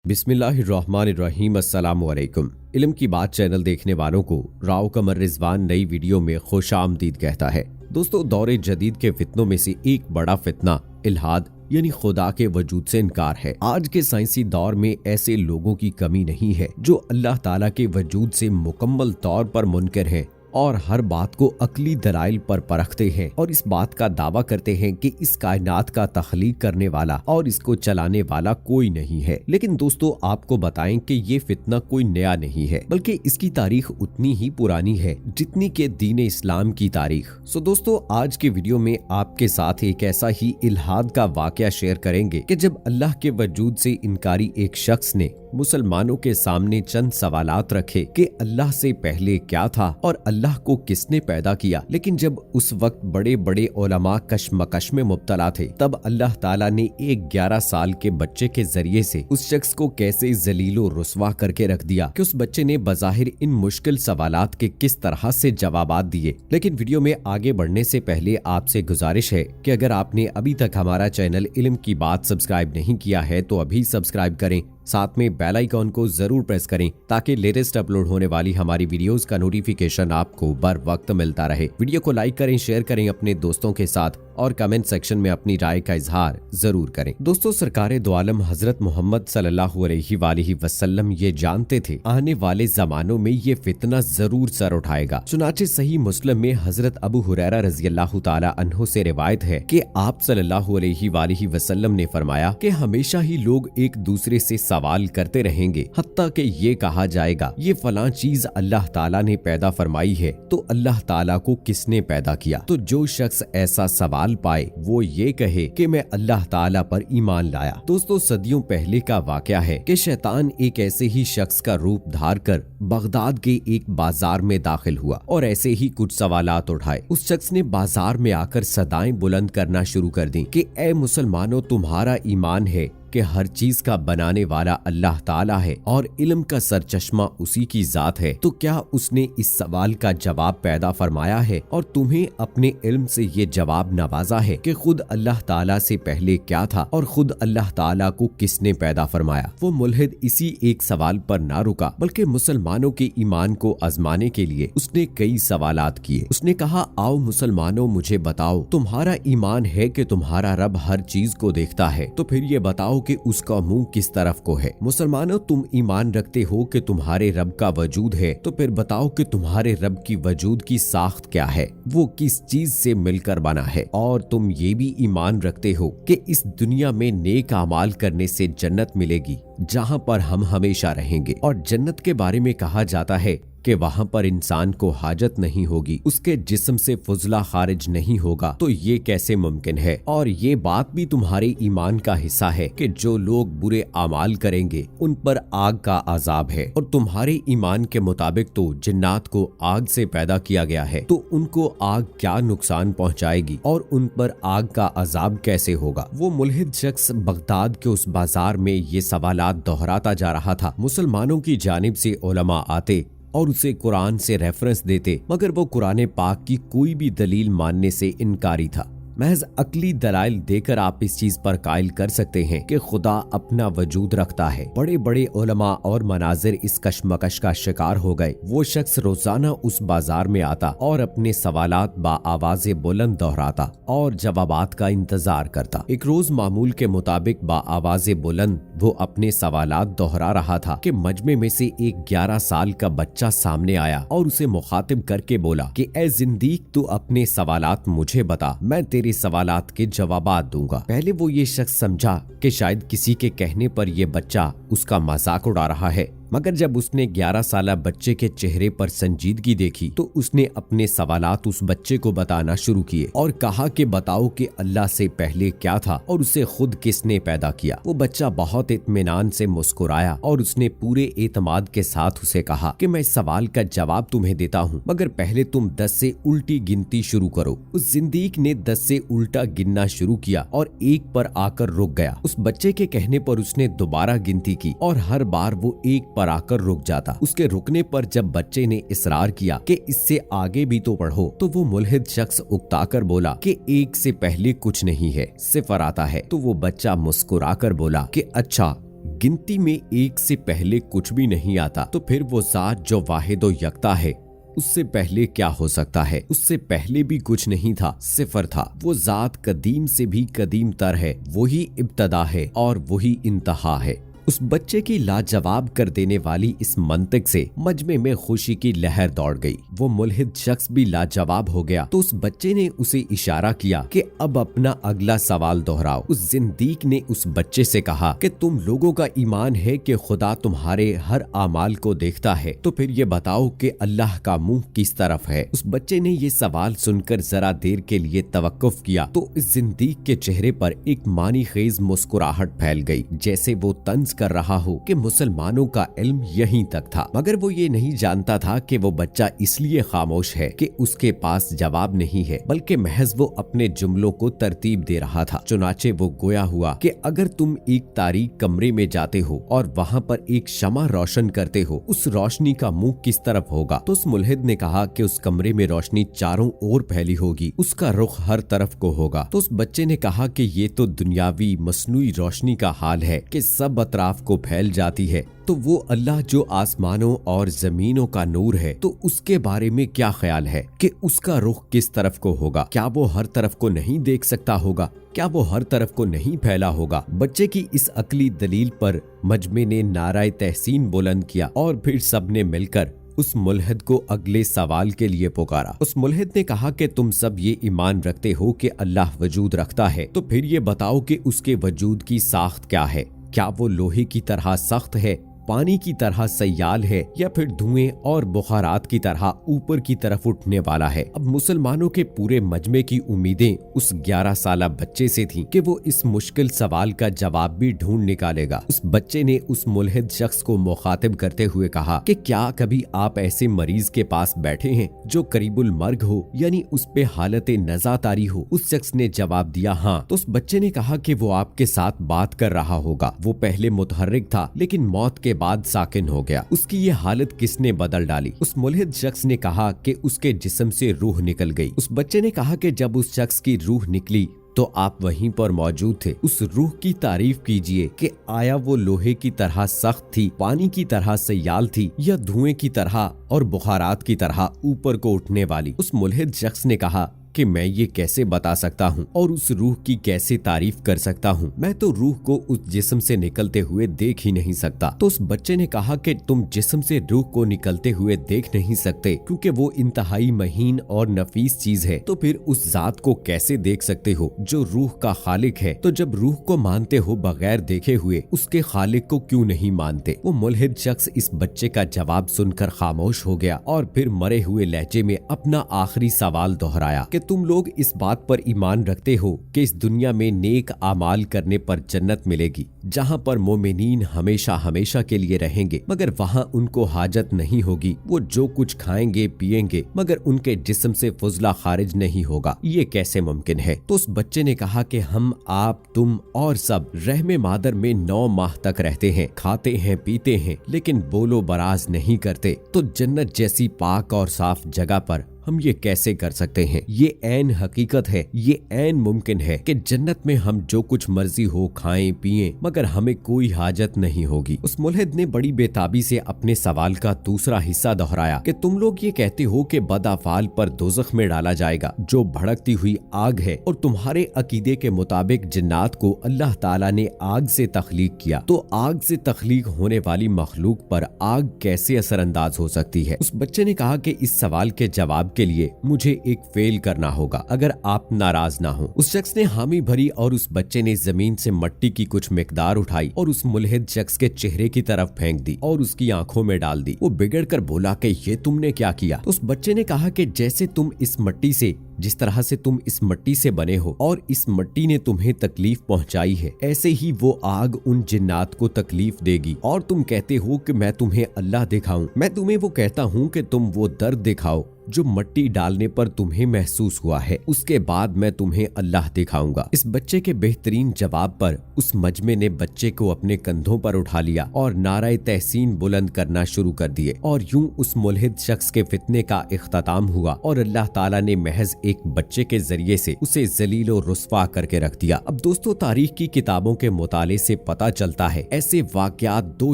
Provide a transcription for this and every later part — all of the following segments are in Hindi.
बिस्मिल्लाहिर्रहमानिर्रहीम अस्सलामुअलैकुम। इल्म की बात चैनल देखने वालों को राव कमर रिजवान नई वीडियो में खुशामदीद कहता है। दोस्तों, दौरे जदीद के फितनों में से एक बड़ा फितना इल्हाद यानी खुदा के वजूद से इनकार है। आज के साइंसी दौर में ऐसे लोगों की कमी नहीं है जो अल्लाह ताला के वजूद से मुकम्मल तौर पर मुनकर हैं और हर बात को अकली दलाइल पर परखते हैं और इस बात का दावा करते हैं कि इस कायनात का तख्लीक करने वाला और इसको चलाने वाला कोई नहीं है। लेकिन दोस्तों, आपको बताएं कि ये फितना कोई नया नहीं है, बल्कि इसकी तारीख उतनी ही पुरानी है जितनी के दीन इस्लाम की तारीख। सो दोस्तों, आज के वीडियो में आपके साथ एक ऐसा ही इल्हाद का वाकया शेयर करेंगे कि जब अल्लाह के वजूद से इनकारी एक शख्स ने मुसलमानों के सामने चंद सवालात रखे कि अल्लाह से पहले क्या था और अल्लाह को किसने पैदा किया। लेकिन जब उस वक्त बड़े बड़े उलमा कशमकश में मुब्तला थे, तब अल्लाह ताला ने एक 11 साल के बच्चे के जरिए से उस शख्स को कैसे जलीलो रुस्वा करके रख दिया कि उस बच्चे ने बज़ाहिर इन मुश्किल सवालात के किस तरह से जवाबात दिए। लेकिन वीडियो में आगे बढ़ने से पहले आपसे गुजारिश है कि अगर आपने अभी तक हमारा चैनल इल्म की बात सब्सक्राइब नहीं किया है तो अभी सब्सक्राइब करें, साथ में बेल आइकॉन को जरूर प्रेस करें ताकि लेटेस्ट अपलोड होने वाली हमारी वीडियोस का नोटिफिकेशन आपको बर वक्त मिलता रहे। वीडियो को लाइक करें, शेयर करें अपने दोस्तों के साथ और कमेंट सेक्शन में अपनी राय का इजहार जरूर करें। दोस्तों, सरकारे दो आलम हजरत मोहम्मद सल्लल्लाहु अलैहि वसल्लम ये जानते थे आने वाले जमानों में ये फितना जरूर सर उठाएगा। चुनाचे सही मुस्लिम में हजरत अबू हुरैरा रज़ियल्लाहु ताला अन्हु से रिवायत है कि आप सल्लल्लाहु अलैहि वसल्लम ने फरमाया कि हमेशा ही लोग एक दूसरे से सवाल करते रहेंगे, हत्ता कि ये कहा जाएगा ये फलां चीज अल्लाह ताला ने पैदा फरमाई है तो अल्लाह ताला को किसने पैदा किया। तो जो शख्स ऐसा सवाल पाए वो ये कहे कि मैं अल्लाह ताला पर ईमान लाया। दोस्तों, सदियों पहले का वाकया है कि शैतान एक ऐसे ही शख्स का रूप धार कर बगदाद के एक बाजार में दाखिल हुआ और ऐसे ही कुछ सवालात उठाए। उस शख्स ने बाजार में आकर सदाएं बुलंद करना शुरू कर दी कि ए मुसलमानों, तुम्हारा ईमान है कि हर चीज का बनाने वाला अल्लाह ताला है और इल्म का सरचश्मा उसी की जात है, तो क्या उसने इस सवाल का जवाब पैदा फरमाया है और तुम्हें अपने इल्म से ये जवाब नवाजा है कि खुद अल्लाह ताला से पहले क्या था और खुद अल्लाह ताला को किसने पैदा फरमाया। वो मुल्हिद इसी एक सवाल पर ना रुका बल्कि मुसलमानों के ईमान को आजमाने के लिए उसने कई सवालात किए। उसने कहा, आओ मुसलमानों, मुझे बताओ तुम्हारा ईमान है कि तुम्हारा रब हर चीज को देखता है, तो फिर ये बताओ कि उसका मुंह किस तरफ को है। मुसलमानों, तुम ईमान रखते हो कि तुम्हारे रब का वजूद है, तो फिर बताओ कि तुम्हारे रब की वजूद की साख्त क्या है, वो किस चीज से मिलकर बना है। और तुम ये भी ईमान रखते हो कि इस दुनिया में नेक अमाल करने से जन्नत मिलेगी जहाँ पर हम हमेशा रहेंगे, और जन्नत के बारे में कहा जाता है कि वहाँ पर इंसान को हाजत नहीं होगी, उसके जिस्म से फुजला खारिज नहीं होगा। तो ये कैसे मुमकिन है? और ये बात भी तुम्हारे ईमान का हिस्सा है कि जो लोग बुरे अमाल करेंगे उन पर आग का अजाब है, और तुम्हारे ईमान के मुताबिक तो जिन्नात को आग से पैदा किया गया है, तो उनको आग क्या नुकसान पहुँचाएगी और उन पर आग का अजाब कैसे होगा। वो मुल्हिद शख्स बगदाद के उस बाजार में ये सवालात दोहराता जा रहा था। मुसलमानों की जानिब से उलमा आते और उसे कुरान से रेफरेंस देते, मगर वो कुरान पाक की कोई भी दलील मानने से इनकारी था। महज अकली दलाइल देकर आप इस चीज पर कायल कर सकते हैं कि खुदा अपना वजूद रखता है। बड़े बड़े उलमा और मनाजिर इस कशमकश का शिकार हो गए। वो शख्स रोजाना उस बाजार में आता और अपने सवालात बाआवाज़े बुलंद दोहराता और जवाबात का इंतजार करता। एक रोज मामूल के मुताबिक बाआवाज़े बुलंद वो अपने सवालात दोहरा रहा था कि मजमे में से एक 11 साल का बच्चा सामने आया और उसे मुखातिब करके बोला कि ए जिंदीक, तू अपने सवालात मुझे बता, मैं तेरे सवालात के जवाबात दूंगा। पहले वो ये शख्स समझा कि शायद किसी के कहने पर ये बच्चा उसका मजाक उड़ा रहा है, मगर जब उसने 11 साला बच्चे के चेहरे पर संजीदगी देखी तो उसने अपने सवालात उस बच्चे को बताना शुरू किए और कहा कि बताओ कि अल्लाह से पहले क्या था और उसे खुद किसने पैदा किया। वो बच्चा बहुत इत्मीनान से मुस्कुराया और उसने पूरे एतमाद के साथ उसे कहा कि मैं इस सवाल का जवाब तुम्हें देता हूँ, मगर पहले तुम 10 से उल्टी गिनती शुरू करो। उस जिंदीक ने 10 से उल्टा गिनना शुरू किया और 1 पर आकर रुक गया। उस बच्चे के कहने पर उसने दोबारा गिनती की और हर बार वो 1 पर आकर रुक जाता। उसके रुकने पर जब बच्चे ने इसरार किया कि इससे आगे भी तो पढ़ो, तो वो मुल्हिद शख्स उकताकर बोला कि 1 से पहले कुछ नहीं है, सिफर आता है। तो वो बच्चा मुस्कुराकर बोला कि अच्छा गिनती में एक से पहले कुछ भी नहीं आता, तो फिर वो ज़ात जो वाहिद व यकता है उससे पहले क्या हो सकता है। उससे पहले भी कुछ नहीं था, सिफर था। वो ज़ात कदीम से भी कदीम तर है, वही इब्तदा है और वही इंतहा है। उस बच्चे की लाजवाब कर देने वाली इस मंतिक से मजमे में खुशी की लहर दौड़ गई। वो मुल्हिद शख्स भी लाजवाब हो गया। तो उस बच्चे ने उसे इशारा किया कि अब अपना अगला सवाल दोहराओ। उस जिंदीक ने उस बच्चे से कहा कि तुम लोगों का ईमान है कि खुदा तुम्हारे हर आमाल को देखता है, तो फिर ये बताओ कि अल्लाह का मुंह किस तरफ है। उस बच्चे ने ये सवाल सुनकर जरा देर के लिए तवक्कुफ किया तो इस जिंदीक के चेहरे पर एक मानी खेज मुस्कुराहट फैल गई, जैसे वो तंज कर रहा हो कि मुसलमानों का इल्म यहीं तक था। मगर वो ये नहीं जानता था कि वो बच्चा इसलिए खामोश है कि उसके पास जवाब नहीं है, बल्कि महज वो अपने जुमलों को तरतीब दे रहा था। चुनाचे वो गोया हुआ कि अगर तुम एक तारीक कमरे में जाते हो और वहाँ पर एक शमा रोशन करते हो, उस रोशनी का मुंह किस तरफ होगा। तो उस मुल्हिद ने कहा कि उस कमरे में रोशनी चारों ओर फैली होगी, उसका रुख हर तरफ को होगा। तो उस बच्चे ने कहा कि ये तो दुनियावी मसनूई रोशनी का हाल है कि सब अतराफ को फैल जाती है, तो वो अल्लाह जो आसमानों और जमीनों का नूर है, तो उसके बारे में क्या ख्याल है कि उसका रुख किस तरफ को होगा। क्या वो हर तरफ को नहीं देख सकता होगा? क्या वो हर तरफ को नहीं फैला होगा? बच्चे की इस अकली दलील पर मजमे ने नाराए तहसीन बुलंद किया और फिर सबने मिलकर उस मुल्हिद को अगले सवाल के लिए पुकारा। उस मुल्हिद ने कहा कि तुम सब ये ईमान रखते हो कि अल्लाह वजूद रखता है, तो फिर ये बताओ कि उसके वजूद की साख्त क्या है। क्या वो लोहे की तरह सख्त है, पानी की तरह सयाल है, या फिर धुएं और बुखारात की तरह ऊपर की तरफ उठने वाला है। अब मुसलमानों के पूरे मजमे की उम्मीदें उस 11 साला बच्चे से थीं कि वो इस मुश्किल सवाल का जवाब भी ढूंढ निकालेगा। उस बच्चे ने उस मुल्हिद शख्स को मुखातिब करते हुए कहा कि क्या कभी आप ऐसे मरीज के पास बैठे हैं जो करीबुल मर्ग हो, यानी उस पे हालत नजातारी हो। उस शख्स ने जवाब दिया हाँ। तो उस बच्चे ने कहा कि वो आपके साथ बात कर रहा होगा। वो पहले मुतहर्रिक था लेकिन मौत के बाद साकिन हो गया। उसकी ये हालत किसने बदल डाली? उस मुल्हिद शख्स ने कहा कि उसके जिस्म से रूह निकल गई। उस बच्चे ने कहा कि जब उस शख्स की रूह निकली तो आप वहीं पर मौजूद थे। उस रूह की तारीफ कीजिए कि आया वो लोहे की तरह सख्त थी, पानी की तरह सयाल थी, या धुएं की तरह और बुखारात की तरह ऊपर को उठने वाली। उस मुल्हिद शख्स ने कहा कि मैं ये कैसे बता सकता हूँ और उस रूह की कैसे तारीफ कर सकता हूँ। मैं तो रूह को उस जिस्म से निकलते हुए देख ही नहीं सकता। तो उस बच्चे ने कहा कि तुम जिस्म से रूह को निकलते हुए देख नहीं सकते क्योंकि वो इंतहाई महीन और नफीस चीज है, तो फिर उस जात को कैसे देख सकते हो जो रूह का खालिक है? तो जब रूह को मानते हो बगैर देखे हुए, उसके खालिक को क्यों नहीं मानते? वो मुल्हिद शख्स इस बच्चे का जवाब सुनकर खामोश हो गया और फिर मरे हुए लहजे में अपना आखिरी सवाल दोहराया कि तुम लोग इस बात पर ईमान रखते हो कि इस दुनिया में नेक आमाल करने पर जन्नत मिलेगी, जहाँ पर मोमिनीन हमेशा हमेशा के लिए रहेंगे, मगर वहाँ उनको हाजत नहीं होगी। वो जो कुछ खाएंगे पिएंगे मगर उनके जिस्म से फुजला खारिज नहीं होगा। ये कैसे मुमकिन है? तो उस बच्चे ने कहा कि हम, आप, तुम और सब रहमे मादर में 9 माह तक रहते हैं, खाते हैं, पीते हैं, लेकिन बोलो बराज नहीं करते। तो जन्नत जैसी पाक और साफ जगह पर हम ये कैसे कर सकते हैं? ये ऐन हकीकत है, ये ऐन मुमकिन है कि जन्नत में हम जो कुछ मर्जी हो खाएं पिएं, मगर हमें कोई हाजत नहीं होगी। उस मुल्हिद ने बड़ी बेताबी से अपने सवाल का दूसरा हिस्सा दोहराया कि तुम लोग ये कहते हो कि बदअफ़ाल पर दोज़ख में डाला जाएगा जो भड़कती हुई आग है, और तुम्हारे अकीदे के मुताबिक जिन्नात को अल्लाह ताला ने आग से तख्लीक किया, तो आग से तख्लीक होने वाली मखलूक पर आग कैसे असरअंदाज हो सकती है? उस बच्चे ने कहा कि इस सवाल के जवाब के लिए मुझे एक फेल करना होगा, अगर आप नाराज ना हो। उस शख्स ने हामी भरी और उस बच्चे ने जमीन से मिट्टी की कुछ मिकदार उठाई और उस मुल्हिद शख्स के चेहरे की तरफ फेंक दी और उसकी आंखों में डाल दी। वो बिगड़ कर बोला कि ये तुमने क्या किया? तो उस बच्चे ने कहा कि जैसे तुम इस मिट्टी से, जिस तरह से तुम इस मिट्टी से बने हो और इस मिट्टी ने तुम्हें तकलीफ पहुंचाई है, ऐसे ही वो आग उन जिन्नात को तकलीफ देगी। और तुम कहते हो कि मैं तुम्हें अल्लाह दिखाऊं। मैं तुम्हें वो कहता हूं कि तुम वो दर्द दिखाओ जो मिट्टी डालने पर तुम्हें महसूस हुआ है, उसके बाद मैं तुम्हें अल्लाह दिखाऊंगा। इस बच्चे के बेहतरीन जवाब पर उस मजमे ने बच्चे को अपने कंधों पर उठा लिया और नाराए तहसीन बुलंद करना शुरू कर दिए। और यूं उस मुल्हिद शख्स के फितने का इख्तिताम हुआ और अल्लाह ताला ने महज एक बच्चे के जरिए से उसे जलील और रुस्वा करके रख दिया। अब दोस्तों, तारीख की किताबों के मुताले से पता चलता है ऐसे वाकयात दो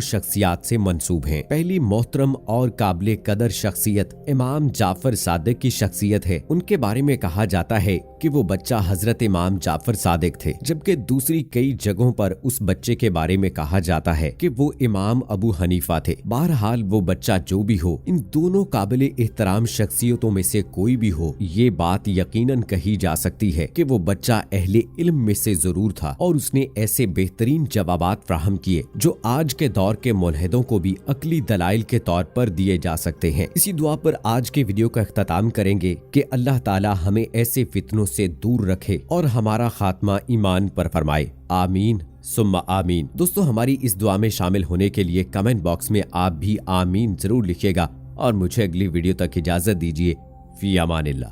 शख्सियात से मंसूब हैं। पहली मोहतरम और काबिल कदर शख्सियत इमाम जाफर सादिक की शख्सियत है। उनके बारे में कहा जाता है कि वो बच्चा हजरत इमाम जाफर सादिक थे, जबकि दूसरी कई जगहों पर उस बच्चे के बारे में कहा जाता है कि वो इमाम अबू हनीफा थे। बहरहाल वो बच्चा जो भी हो, इन दोनों काबिल एहतराम शख्सियतों में से कोई भी हो, ये बात यकीनन कही जा सकती है कि वो बच्चा अहले इल्म में से जरूर था और उसने ऐसे बेहतरीन जवाबात फ्राहम किए जो आज के दौर के मुल्हिदों को भी अकली दलाइल के तौर पर दिए जा सकते हैं। इसी दुआ पर आज के वीडियो का इख्तिताम करेंगे कि अल्लाह ताला हमें ऐसे फितनों से दूर रखे और हमारा खात्मा ईमान पर फरमाए। आमीन सुम्मा आमीन। दोस्तों, हमारी इस दुआ में शामिल होने के लिए कमेंट बॉक्स में आप भी आमीन जरूर लिखिएगा और मुझे अगली वीडियो तक इजाजत दीजिए। फी अमानिल्लाह।